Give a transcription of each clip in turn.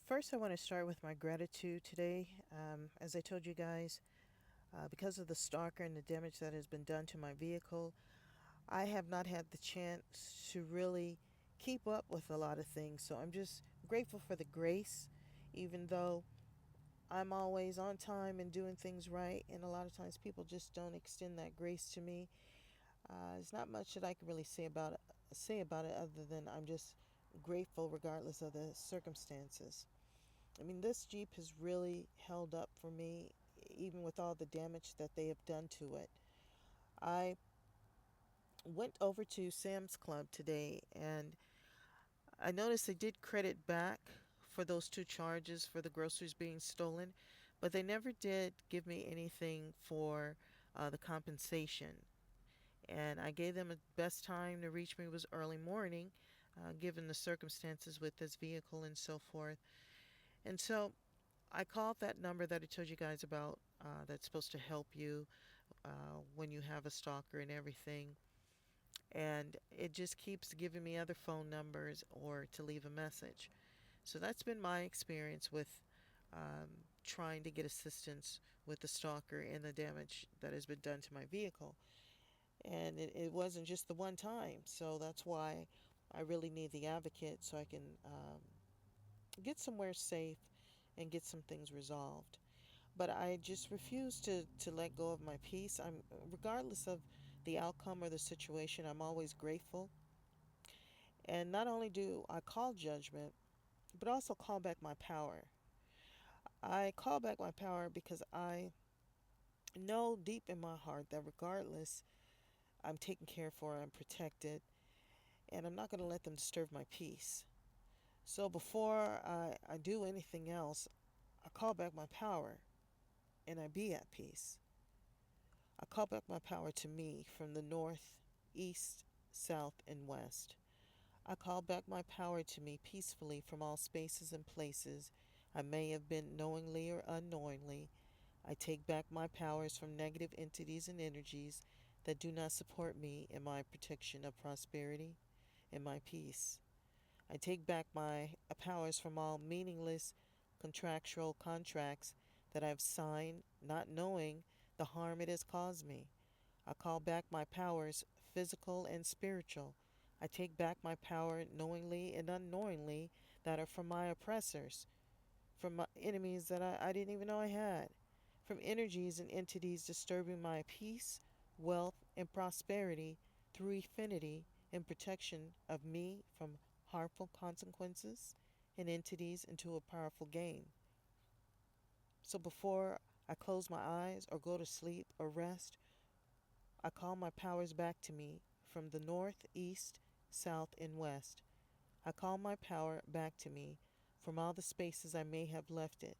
First, I want to start with my gratitude today. As I told you guys, because of the stalker and the damage that has been done to my vehicle, I have not had the chance to really keep up with a lot of things. So I'm just grateful for the grace, even though I'm always on time and doing things right. And a lot of times people just don't extend that grace to me. There's not much that I can really say about it other than I'm just grateful regardless of the circumstances. I mean, this Jeep has really held up for me, even with all the damage that they have done to it. I went over to Sam's Club today and I noticed they did credit back for those two charges for the groceries being stolen, but they never did give me anything for the compensation. And I gave them a best time to reach me was early morning, given the circumstances with this vehicle and so forth. And so I called that number that I told you guys about that's supposed to help you when you have a stalker and everything. And it just keeps giving me other phone numbers or to leave a message. So that's been my experience with trying to get assistance with the stalker and the damage that has been done to my vehicle. And it wasn't just the one time. So that's why I really need the advocate so I can get somewhere safe and get some things resolved. But I just refuse to let go of my peace. I'm regardless of the outcome or the situation, I'm always grateful. And not only do I call judgment, but also call back my power. I call back my power because I know deep in my heart that regardless, I'm taken care for, I'm protected, and I'm not going to let them disturb my peace. So before I do anything else, I call back my power and I be at peace. I call back my power to me from the north, east, south, and west. I call back my power to me peacefully from all spaces and places I may have been knowingly or unknowingly. I take back my powers from negative entities and energies that do not support me in my protection of prosperity and my peace. I take back my powers from all meaningless contractual contracts that I have signed not knowing the harm it has caused me. I call back my powers, physical and spiritual. I take back my power knowingly and unknowingly that are from my oppressors, from my enemies that I didn't even know I had, from energies and entities disturbing my peace, wealth, and prosperity through infinity and protection of me from harmful consequences and entities into a powerful gain. So before I close my eyes or go to sleep or rest, I call my powers back to me from the north, east, south, and west. I call my power back to me from all the spaces I may have left it,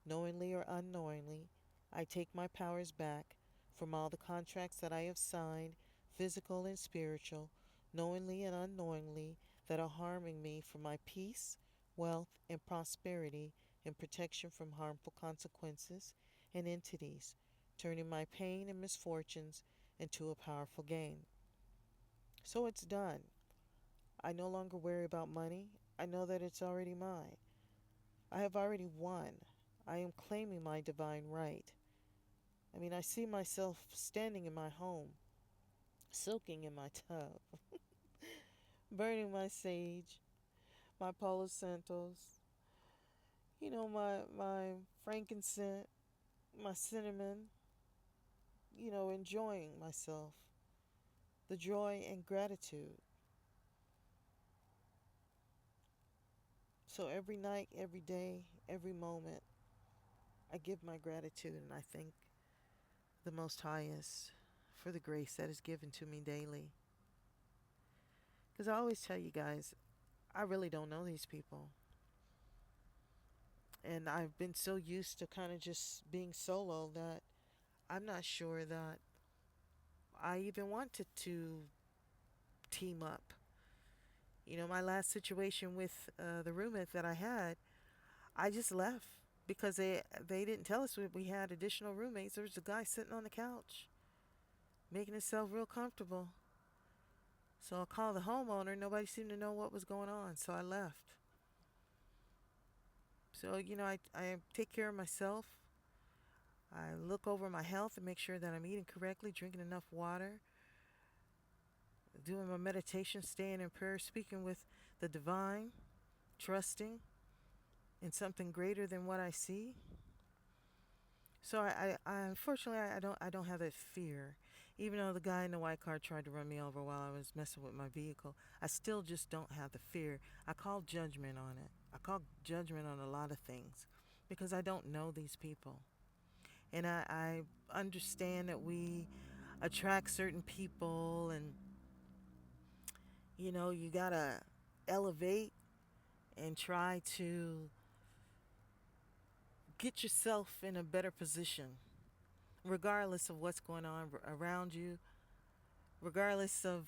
knowingly or unknowingly. I take my powers back from all the contracts that I have signed, physical and spiritual, knowingly and unknowingly, that are harming me for my peace, wealth, and prosperity and protection from harmful consequences and entities, turning my pain and misfortunes into a powerful gain. So it's done. I no longer worry about money. I know that it's already mine. I have already won. I am claiming my divine right. I mean, I see myself standing in my home, soaking in my tub, burning my sage, my Palo Santos, my frankincense, my cinnamon, enjoying myself, the joy and gratitude. So every night, every day, every moment, I give my gratitude and I thank the Most Highest for the grace that is given to me daily. Because I always tell you guys, I really don't know these people. And I've been so used to kind of just being solo that I'm not sure that I even wanted to team up. My last situation with the roommate that I had, I just left because they didn't tell us we had additional roommates. There was a guy sitting on the couch making himself real comfortable. So I called the homeowner. Nobody seemed to know what was going on, so I left. So, I take care of myself. I look over my health and make sure that I'm eating correctly, drinking enough water, doing my meditation, staying in prayer, speaking with the divine, trusting in something greater than what I see. So I unfortunately I don't have that fear. Even though the guy in the white car tried to run me over while I was messing with my vehicle, I still just don't have the fear. I call judgment on it. I call judgment on a lot of things because I don't know these people. And I understand that we attract certain people, and you gotta elevate and try to get yourself in a better position regardless of what's going on around you, regardless of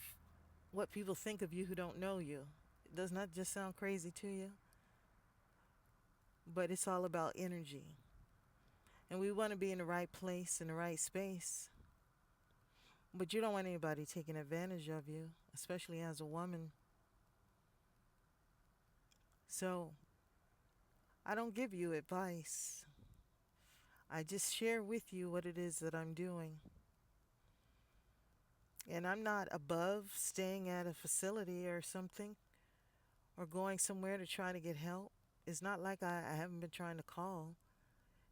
what people think of you who don't know you. Does not just sound crazy to you, but it's all about energy. And we want to be in the right place, in the right space. But you don't want anybody taking advantage of you, especially as a woman. So I don't give you advice. I just share with you what it is that I'm doing. And I'm not above staying at a facility or something or going somewhere to try to get help. It's not like I haven't been trying to call.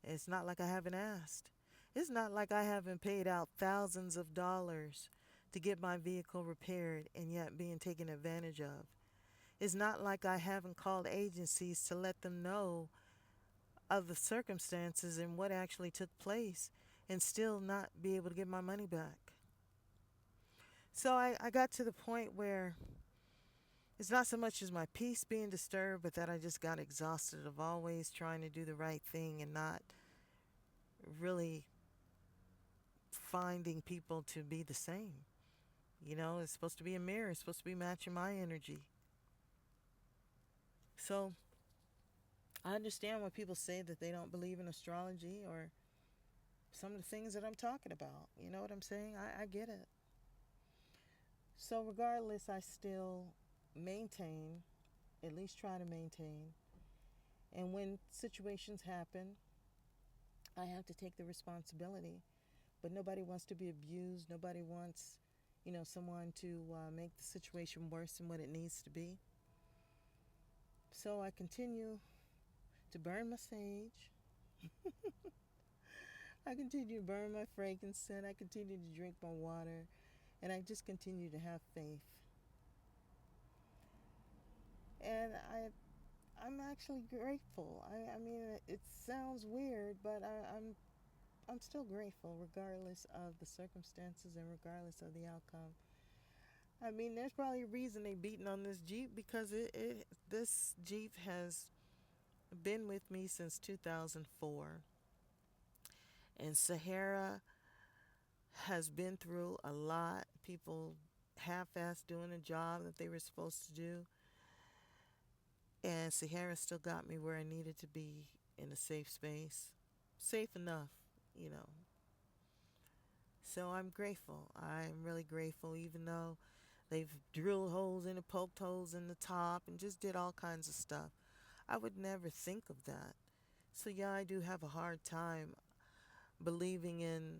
It's not like I haven't asked. It's not like I haven't paid out thousands of dollars to get my vehicle repaired and yet being taken advantage of. It's not like I haven't called agencies to let them know of the circumstances and what actually took place and still not be able to get my money back. So I got to the point where it's not so much as my peace being disturbed, but that I just got exhausted of always trying to do the right thing and not really finding people to be the same. It's supposed to be a mirror, it's supposed to be matching my energy. So I understand when people say that they don't believe in astrology or some of the things that I'm talking about. You know what I'm saying? I get it. So, regardless, I still maintain, at least try to maintain. And when situations happen, I have to take the responsibility. But nobody wants to be abused. Nobody wants, someone to make the situation worse than what it needs to be. So I continue to burn my sage. I continue to burn my frankincense. I continue to drink my water. And I just continue to have faith. And I'm actually grateful. I mean, it sounds weird, but I'm still grateful regardless of the circumstances and regardless of the outcome. I mean, there's probably a reason they beating on this Jeep because this Jeep has been with me since 2004. And Sahara has been through a lot. People half-assed doing a job that they were supposed to do. And Sahara still got me where I needed to be in a safe space. Safe enough, you know. So I'm grateful. I'm really grateful, even though they've drilled holes in it, poked holes in the top, and just did all kinds of stuff. I would never think of that. So, yeah, I do have a hard time believing in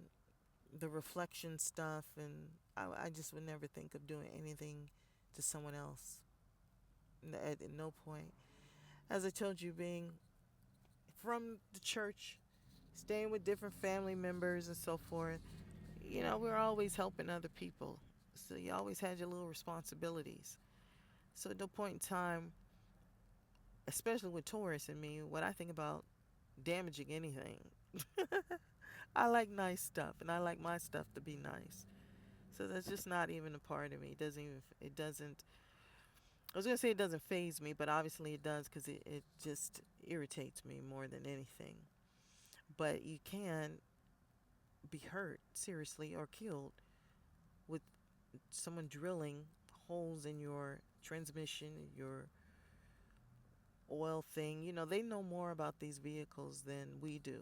the reflection stuff, and I just would never think of doing anything to someone else at no point. As I told you, being from the church, staying with different family members and so forth, we're always helping other people. So you always had your little responsibilities. So at no point in time, especially with Taurus and me, when I think about damaging anything, I like nice stuff and I like my stuff to be nice. So that's just not even a part of me. It doesn't, I was going to say it doesn't phase me, but obviously it does because it just irritates me more than anything. But you can be hurt seriously or killed with someone drilling holes in your transmission, your oil thing. They know more about these vehicles than we do.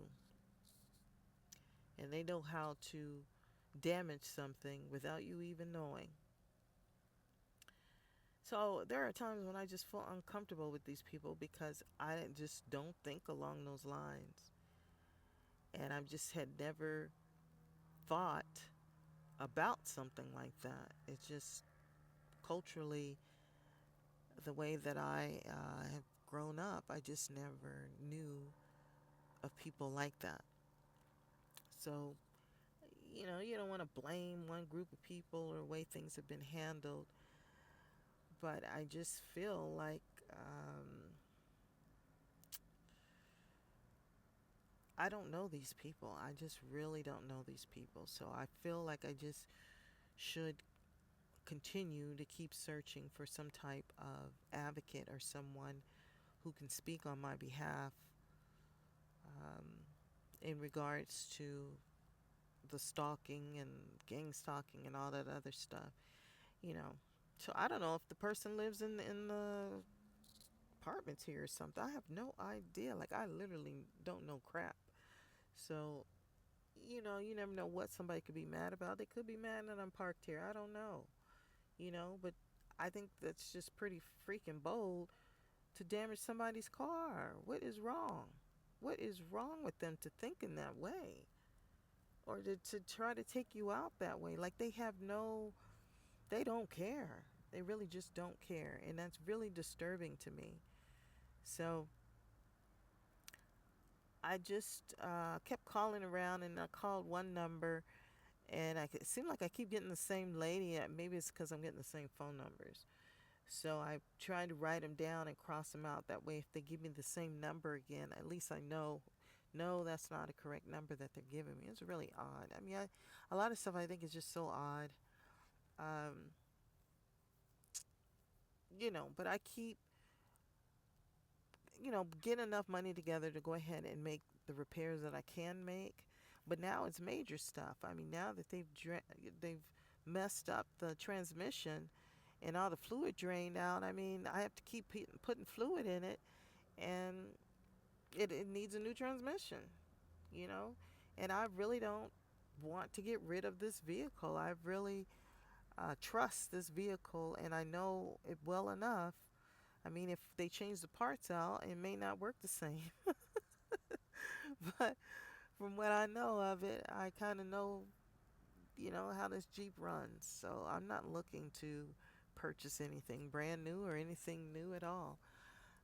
And they know how to damage something without you even knowing. So there are times when I just feel uncomfortable with these people because I just don't think along those lines. And I just had never thought about something like that. It's just culturally the way that I have grown up, I just never knew of people like that. So, you don't want to blame one group of people or the way things have been handled, but I just feel like I don't know these people. I just really don't know these people. So I feel like I just should continue to keep searching for some type of advocate or someone who can speak on my behalf um, in regards to the stalking and gang stalking and all that other stuff, you know. So I don't know if the person lives in the apartments here or something. I have no idea. Like I literally don't know crap. So you never know what somebody could be mad about. They could be mad that I'm parked here. I don't know. But I think that's just pretty freaking bold to damage somebody's car. What is wrong? What is wrong with them to think in that way? Or to try to take you out that way? Like they don't care. They really just don't care. And that's really disturbing to me. So I just kept calling around and I called one number and it seemed like I keep getting the same lady. Maybe it's because I'm getting the same phone numbers. So I tried to write them down and cross them out. That way, if they give me the same number again, at least I know, no, that's not a correct number that they're giving me. It's really odd. I mean, a lot of stuff I think is just so odd. Um, but I keep, get enough money together to go ahead and make the repairs that I can make. But now it's major stuff. I mean, now that they've messed up the transmission and all the fluid drained out, I mean, I have to keep putting fluid in it, and it needs a new transmission, you know? And I really don't want to get rid of this vehicle. I really trust this vehicle and I know it well enough. I mean, if they change the parts out, it may not work the same. But from what I know of it, I kind of know, how this Jeep runs. So I'm not looking to purchase anything brand new or anything new at all.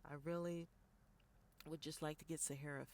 I really would just like to get Sahara